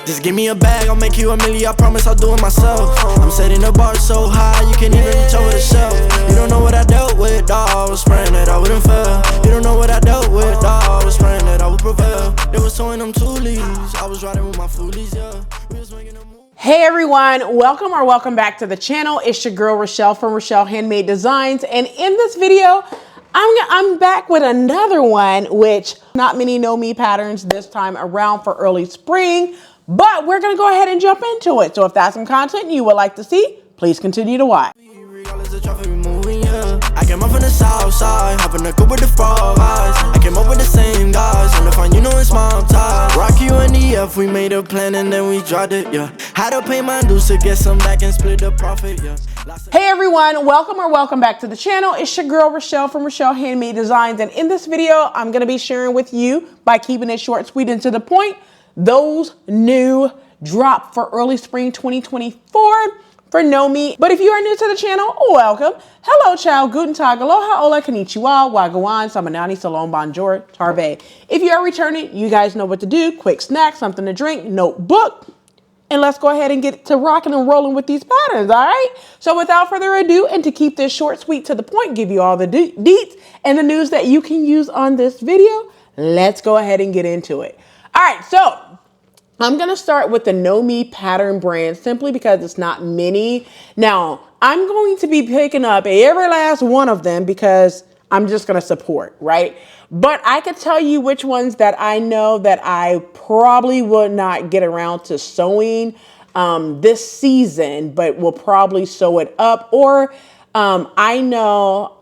Just give me a bag, I'll make you a million, I promise I'll do it myself. I'm setting the bar so high, you can't even reach over the shelf. You don't know what I dealt with, dawg, I was praying that I wouldn't fail. You don't know what I dealt with, dawg, I was praying that I would prevail. They was towing them toolies, I was riding with my foolies, yeah. We was making a move. Hey everyone, welcome back to the channel. It's your girl Rochelle from Rochelle.Handmade.Designs, and in this video, I'm back with another one, which not many know me patterns this time around for early spring, but we're gonna go ahead and jump into it. So if that's some content you would like to see, please continue to watch. I came up from the south side, hopping the coupe with the frog eyes. I came up with the same guys, on the phone, you know it's small ties. Rock you and EF, we made a plan and then we dropped it, yeah. Had to pay my dues to get some back and split the profit, yeah. Hey everyone, welcome back to the channel. It's your girl Rochelle from Rochelle.Handmade.Designs, and in this video, I'm gonna be sharing with you, by keeping it short, sweet, and to the point, those new drop for early spring 2024 for KnowMe. But if you are new to the channel, welcome. Hello, Ciao, Guten, Aloha, Hola, Konnichiwa, Gwaan, Sabonani, Shalom, Bonjour, Terve. If you are returning, you guys know what to do. Quick snack, something to drink, notebook, and let's go ahead and get to rocking and rolling with these patterns, all right? So without further ado, and to keep this short, sweet, to the point, give you all the deets and the news that you can use on this video, let's go ahead and get into it. All right, so I'm gonna start with the KnowMe pattern brand simply because it's not many. Now, I'm going to be picking up every last one of them because I'm just gonna support, right? But I could tell you which ones that I know that I probably would not get around to sewing this season, but will probably sew it up. Or I know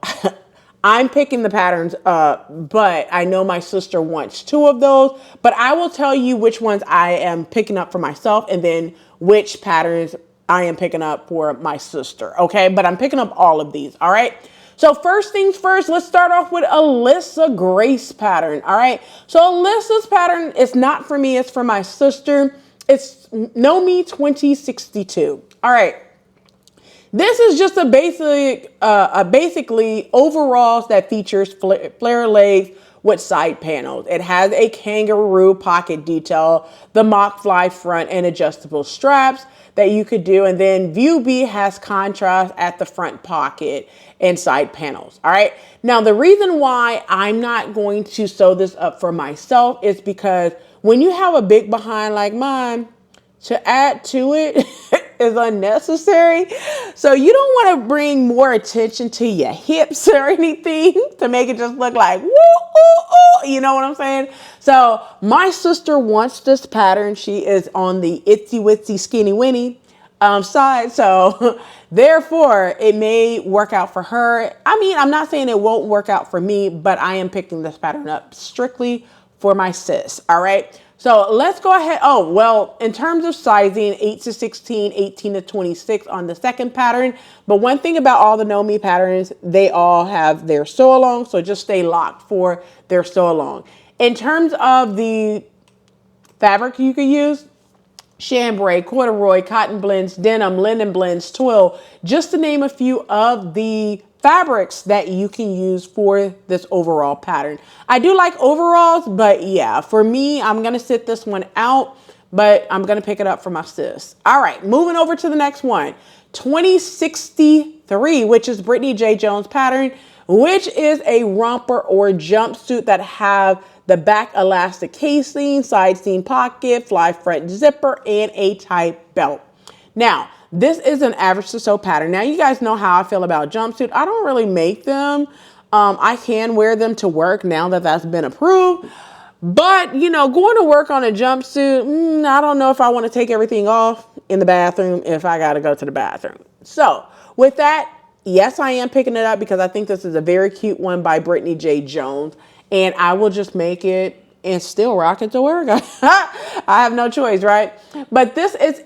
I'm picking the patterns up, but I know my sister wants two of those, but I will tell you which ones I am picking up for myself and then which patterns I am picking up for my sister, okay? But I'm picking up all of these, all right? So first things first, let's start off with Alysa Grace pattern, all right? So Alyssa's pattern is not for me, it's for my sister. It's KnowMe 2062, all right? This is just a basically overalls that features flare legs with side panels. It has a kangaroo pocket detail, the mock fly front, and adjustable straps that you could do. And then view B has contrast at the front pocket and side panels. All right. Now, the reason why I'm not going to sew this up for myself is because when you have a big behind like mine, to add to it is unnecessary. So you don't want to bring more attention to your hips or anything to make it just look like woo, ooh, ooh, you know what I'm saying? So my sister wants this pattern. She is on the itsy witsy skinny winny side. So therefore it may work out for her. I mean, I'm not saying it won't work out for me, but I am picking this pattern up strictly for my sis. All right. So let's go ahead. Oh, well, in terms of sizing, 8 to 16, 18 to 26 on the second pattern. But one thing about all the KnowMe patterns, they all have their sew along. So just stay locked for their sew along. In terms of the fabric you could use, chambray, corduroy, cotton blends, denim, linen blends, twill, just to name a few of the fabrics that you can use for this overall pattern. I do like overalls, but yeah, for me, I'm gonna sit this one out, but I'm gonna pick it up for my sis. All right, moving over to the next one, 2063, which is Britney J Jones pattern, which is a romper or jumpsuit that have the back elastic casing, side seam pocket, fly front zipper, and a tight belt. Now, this is an average to sew pattern. Now, you guys know how I feel about jumpsuit. I don't really make them. I can wear them to work now that that's been approved. But, you know, going to work on a jumpsuit, I don't know if I want to take everything off in the bathroom if I got to go to the bathroom. So with that, yes, I am picking it up because I think this is a very cute one by Britney J Jones. And I will just make it and still rock it to work. I have no choice, right? But this is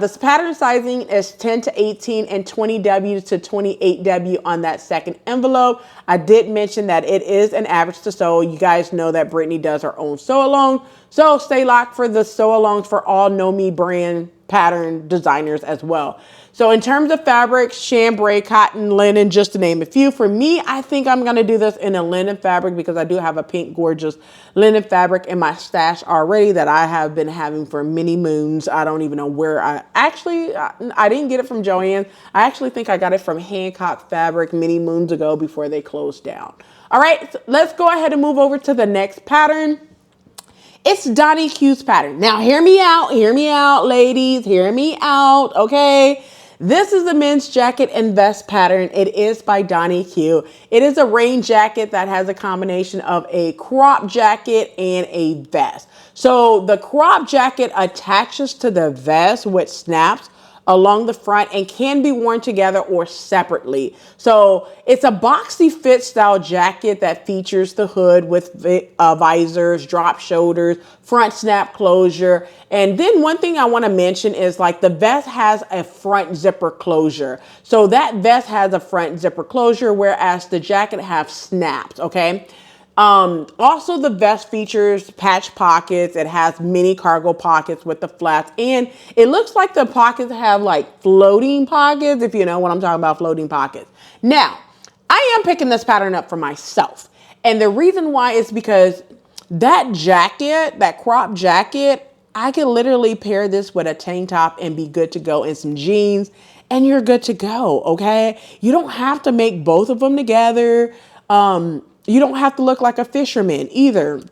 this pattern sizing is 10 to 18 and 20W to 28W on that second envelope. I did mention that it is an average to sew. You guys know that Britney does her own sew along. So stay locked for the sew alongs for all KnowMe brand pattern designers as well. So in terms of fabric, chambray, cotton, linen, just to name a few. For me, I think I'm going to do this in a linen fabric because I do have a pink, gorgeous linen fabric in my stash already that I have been having for many moons. I don't even know where I didn't get it from Joann's. I actually think I got it from Hancock Fabric many moons ago before they closed down. All right, so let's go ahead and move over to the next pattern. It's Donnie Q's pattern. Now, hear me out, ladies, hear me out, okay? This is a men's jacket and vest pattern. It is by Donnie Q. It is a rain jacket that has a combination of a crop jacket and a vest. So the crop jacket attaches to the vest with snaps along the front and can be worn together or separately. So it's a boxy fit style jacket that features the hood with visors, drop shoulders, front snap closure. And then one thing I want to mention is like the vest has a front zipper closure. So that vest has a front zipper closure, whereas the jacket have snaps, okay? Also the vest features patch pockets. It has mini cargo pockets with the flaps, and it looks like the pockets have like floating pockets, if you know what I'm talking about, floating pockets. Now, I am picking this pattern up for myself. And the reason why is because that jacket, that crop jacket, I can literally pair this with a tank top and be good to go, and some jeans, and you're good to go, okay? You don't have to make both of them together. You don't have to look like a fisherman either.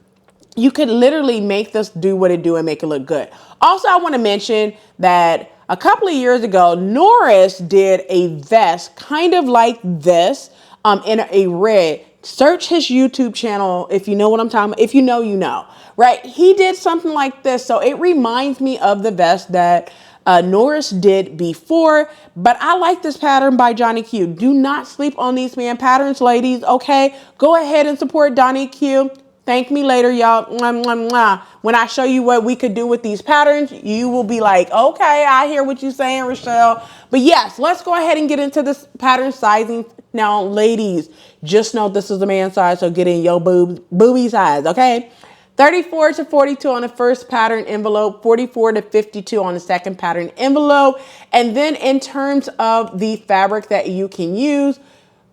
You could literally make this do what it do and make it look good. Also, I want to mention that a couple of years ago, Norris did a vest kind of like this in a red. Search his YouTube channel if you know what I'm talking about. If you know, you know, right? He did something like this. So it reminds me of the vest that Norris did before, but I like this pattern by Donnie Q. Do not sleep on these man patterns, ladies, okay? Go ahead and support Donnie Q. Thank me later, y'all. Mwah, mwah, mwah. When I show you what we could do with these patterns, you will be like, okay, I hear what you're saying, Rochelle. But yes, let's go ahead and get into this pattern sizing. Now, ladies, just know this is a man size, so get in your booby size, okay? 34 to 42 on the first pattern envelope, 44 to 52 on the second pattern envelope. And then in terms of the fabric that you can use,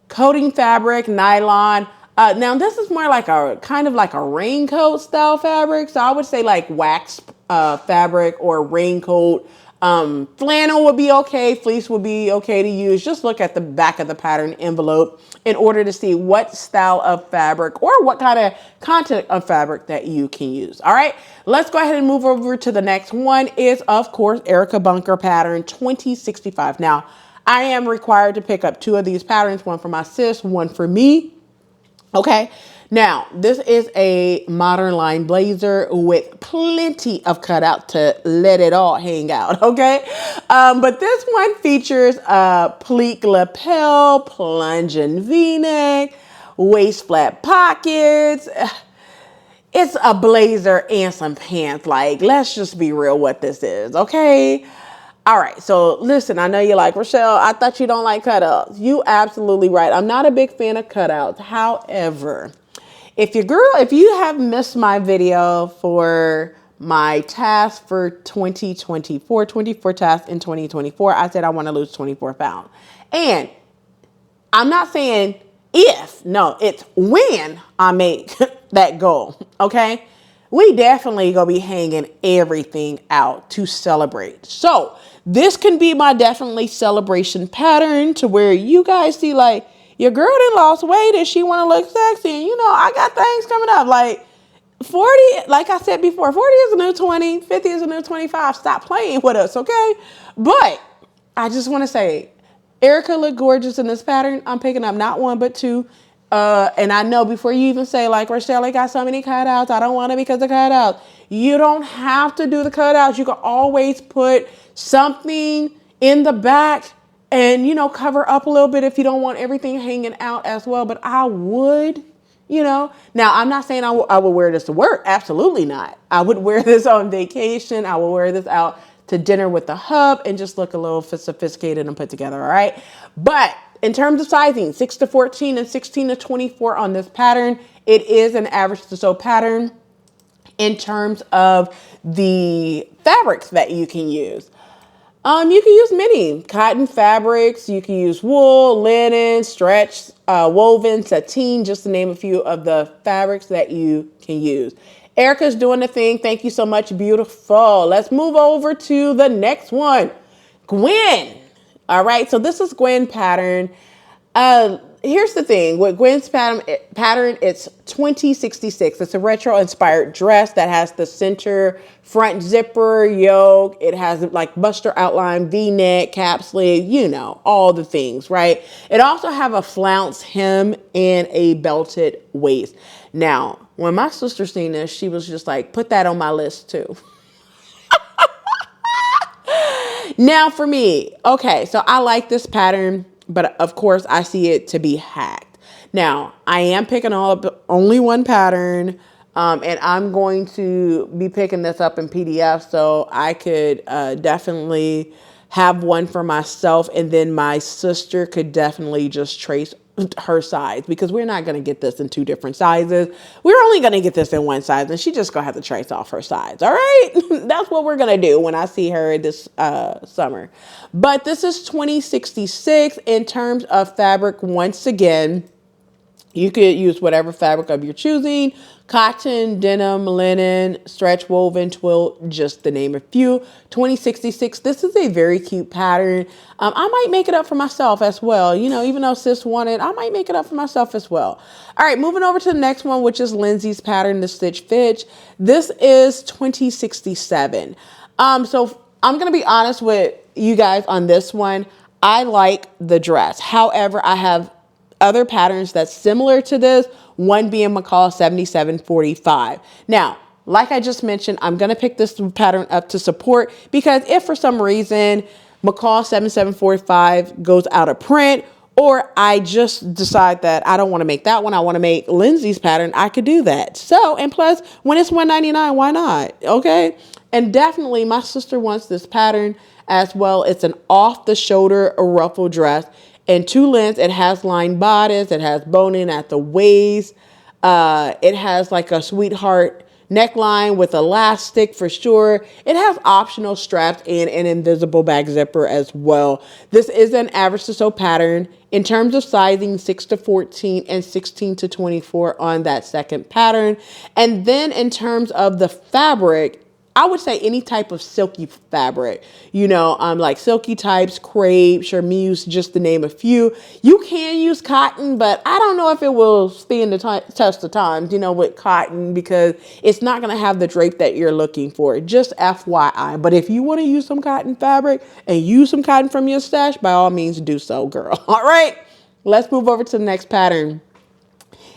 coating fabric, nylon. Now this is more like a kind of like a raincoat style fabric. So I would say like wax fabric or raincoat. Flannel would be okay. Fleece would be okay to use. Just look at the back of the pattern envelope in order to see what style of fabric or what kind of content of fabric that you can use. All right, let's go ahead and move over to the next one is, of course, Erica Bunker pattern 2065. Now, I am required to pick up 2 of these patterns, one for my sis, one for me. Okay. Now, this is a modern line blazer with plenty of cutout to let it all hang out, okay? But this one features a pleat lapel, plunging v-neck, waist flat pockets. It's a blazer and some pants. Like, let's just be real what this is, okay? All right, so listen, I know you're like, Rochelle, I thought you don't like cutouts. You absolutely right. I'm not a big fan of cutouts. However, if you have missed my video for my task for 2024, 24 tasks in 2024, I said I want to lose 24 pounds. And I'm not saying if, no, it's when I make that goal, okay? We definitely gonna be hanging everything out to celebrate. So this can be my definitely celebration pattern to where you guys see like, your girl done lost weight and she want to look sexy. And you know, I got things coming up. Like 40, like I said before, 40 is a new 20, 50 is a new 25. Stop playing with us, okay? But I just want to say, Erica looked gorgeous in this pattern. I'm picking up not 1, but 2. And I know before you even say like, Rochelle, I got so many cutouts. I don't want it because of cutouts. You don't have to do the cutouts. You can always put something in the back and, you know, cover up a little bit if you don't want everything hanging out as well. But I would, you know. Now, I'm not saying I would wear this to work. Absolutely not. I would wear this on vacation. I would wear this out to dinner with the hub and just look a little sophisticated and put together, all right? But in terms of sizing, 6 to 14 and 16 to 24 on this pattern, it is an average to sew pattern in terms of the fabrics that you can use. You can use many cotton fabrics. You can use wool, linen, stretch, woven, sateen, just to name a few of the fabrics that you can use. Erica's doing the thing. Thank you so much. Beautiful. Let's move over to the next one. Gwen. All right. So this is Gwen pattern. Here's the thing with Gwen's pattern, it's 2066. It's a retro inspired dress that has the center front zipper, yoke. It has like buster outline, V-neck, cap sleeve, you know, all the things, right? It also have a flounce hem and a belted waist. Now, when my sister seen this, she was just like, put that on my list too. Now for me, okay, so I like this pattern, but of course I see it to be hacked. Now, I am picking up only one pattern, and I'm going to be picking this up in PDF, so I could definitely have one for myself, and then my sister could definitely just trace her size, because we're not going to get this in two different sizes. We're only going to get this in one size, and she just going to have to trace off her size. All right. That's what we're going to do when I see her this summer. But this is 2066 in terms of fabric. Once again, you could use whatever fabric of your choosing: cotton, denim, linen, stretch, woven, twill, just to name a few. 2066. This is a very cute pattern. I might make it up for myself as well. You know, even though sis wanted, I might make it up for myself as well. All right, moving over to the next one, which is Lindsay's pattern, the Stitch Fitch. This is 2067. So I'm going to be honest with you guys on this one. I like the dress. However, I have other patterns that's similar to this, one being McCall 7745. Now, like I just mentioned, I'm going to pick this pattern up to support, because if for some reason McCall 7745 goes out of print, or I just decide that I don't want to make that one, I want to make Lindsay's pattern, I could do that. So, and plus, when it's $1.99, why not? Okay. And definitely my sister wants this pattern as well. It's an off the shoulder ruffle dress. In two lengths. It has lined bodice. It has boning at the waist. It has like a sweetheart neckline with elastic for sure. It has optional straps and an invisible back zipper as well. This is an average to sew pattern. In terms of sizing, 6 to 14 and 16 to 24 on that second pattern. And then in terms of the fabric, I would say any type of silky fabric, you know, like silky types, crepe, charmeuse, just to name a few. You can use cotton, but I don't know if it will stand the test of time, you know, with cotton, because it's not going to have the drape that you're looking for. Just FYI. But if you want to use some cotton fabric and use some cotton from your stash, by all means do so, girl. All right, let's move over to the next pattern.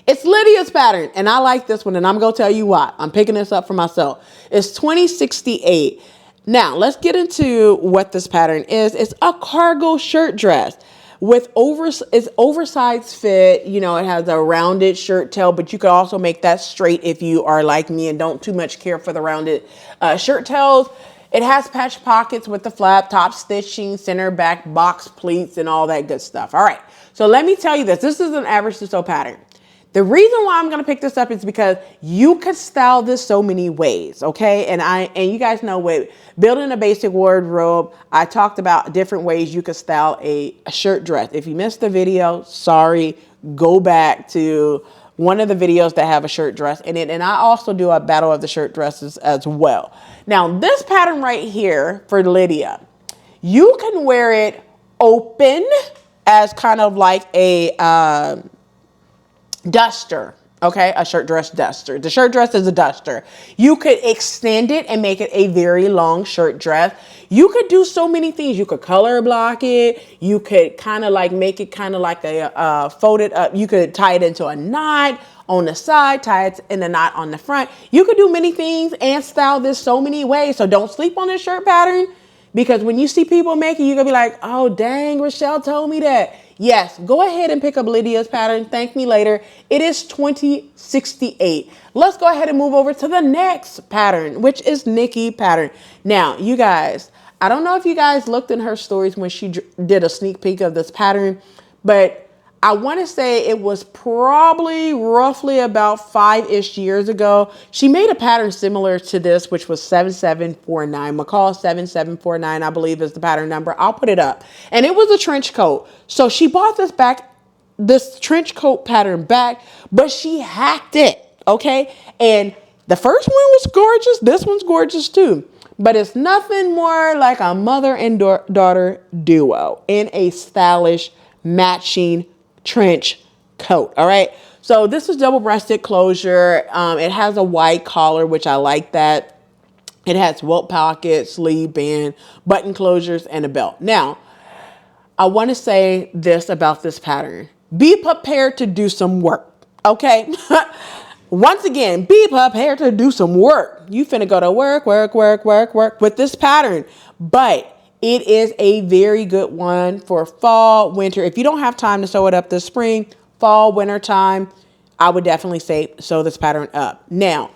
It's Lydia's pattern, and I like this one, and I'm going to tell you why. I'm picking this up for myself. It's 2068. Now, let's get into what this pattern is. It's a cargo shirt dress with it's oversized fit. You know, it has a rounded shirt tail, but you could also make that straight if you are like me and don't too much care for the rounded shirt tails. It has patch pockets with the flap, top stitching, center back box pleats, and all that good stuff. All right, so let me tell you this. This is an average to sew pattern. The reason why I'm going to pick this up is because you could style this so many ways, okay? And you guys know, with building a basic wardrobe, I talked about different ways you could style a shirt dress. If you missed the video, sorry, go back to one of the videos that have a shirt dress in it. And I also do a battle of the shirt dresses as well. Now, this pattern right here for Lydia, you can wear it open as kind of like a duster, okay? A shirt dress duster. The shirt dress is a duster. You could extend it and make it a very long shirt dress. You could do so many things. You could color block it. You could kind of like make it kind of like a folded up. You could tie it into a knot on the side, tie it in a knot on the front. You could do many things and style this so many ways. So don't sleep on this shirt pattern, because when you see people make it, you're going to be like, oh, dang, Rochelle told me that. Yes, go ahead and pick up Lydia's pattern. Thank me later. It is 2068. Let's go ahead and move over to the next pattern, which is Nikki pattern. Now, you guys, I don't know if you guys looked in her stories when she did a sneak peek of this pattern, but I want to say it was probably roughly about 5-ish years ago. She made a pattern similar to this, which was 7749. McCall 7749, I believe, is the pattern number. I'll put it up. And it was a trench coat. So she bought this trench coat pattern back, but she hacked it. Okay. And the first one was gorgeous. This one's gorgeous too. But it's nothing more like a mother and daughter duo in a stylish matching trench coat. All right. So this is double-breasted closure. It has a wide collar, which I like that. It has welt pockets, sleeve band, button closures, and a belt. Now, I want to say this about this pattern. Be prepared to do some work. Okay. Once again, be prepared to do some work. You finna go to work with this pattern. But it is a very good one for fall, winter. If you don't have time to sew it up this spring, fall, winter time, I would definitely say sew this pattern up. Now,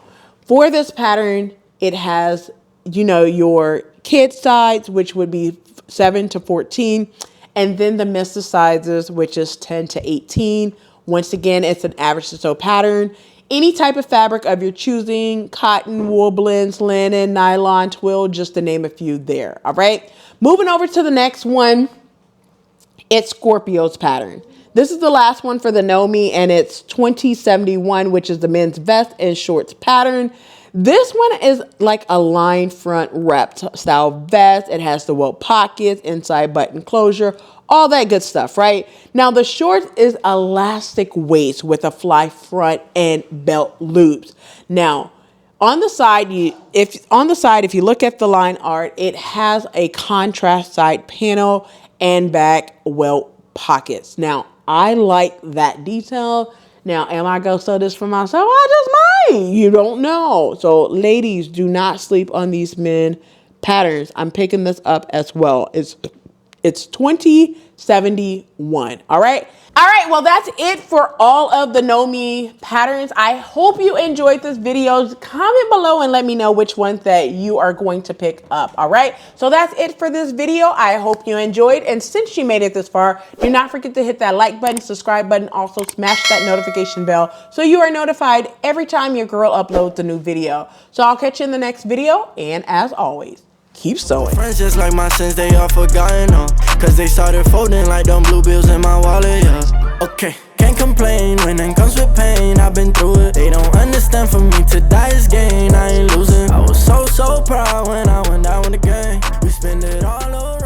for this pattern, it has, your kid size, which would be 7 to 14, and then the missus sizes, which is 10 to 18. Once again, it's an average to sew pattern. Any type of fabric of your choosing, cotton, wool blends, linen, nylon, twill, just to name a few there. All right. Moving over to the next one. It's Scorpio's pattern. This is the last one for the KnowMe, and it's 2071, which is the men's vest and shorts pattern. This one is like a line front rep style vest. It has the welt pockets, inside button closure, all that good stuff, right? Now the shorts is elastic waist with a fly front and belt loops. Now on the side, if you look at the line art, it has a contrast side panel and back welt pockets. Now I like that detail. Now, am I going to sew this for myself? I just might. You don't know. So ladies, do not sleep on these men patterns. I'm picking this up as well. It's 2071. All right. All right. Well, that's it for all of the KnowMe patterns. I hope you enjoyed this video. Comment below and let me know which ones that you are going to pick up. All right. So that's it for this video. I hope you enjoyed. And since you made it this far, do not forget to hit that like button, subscribe button, also smash that notification bell so you are notified every time your girl uploads a new video. So I'll catch you in the next video. And as always, keep sewing. Friends just like my sins, they all forgotten, cause they started folding like them blue bills in my wallet, yeah. Okay, can't complain when it comes with pain, I've been through it. They don't understand, for me to die is gain, I ain't losing. I was so proud when I went down with the game. We spend it all over.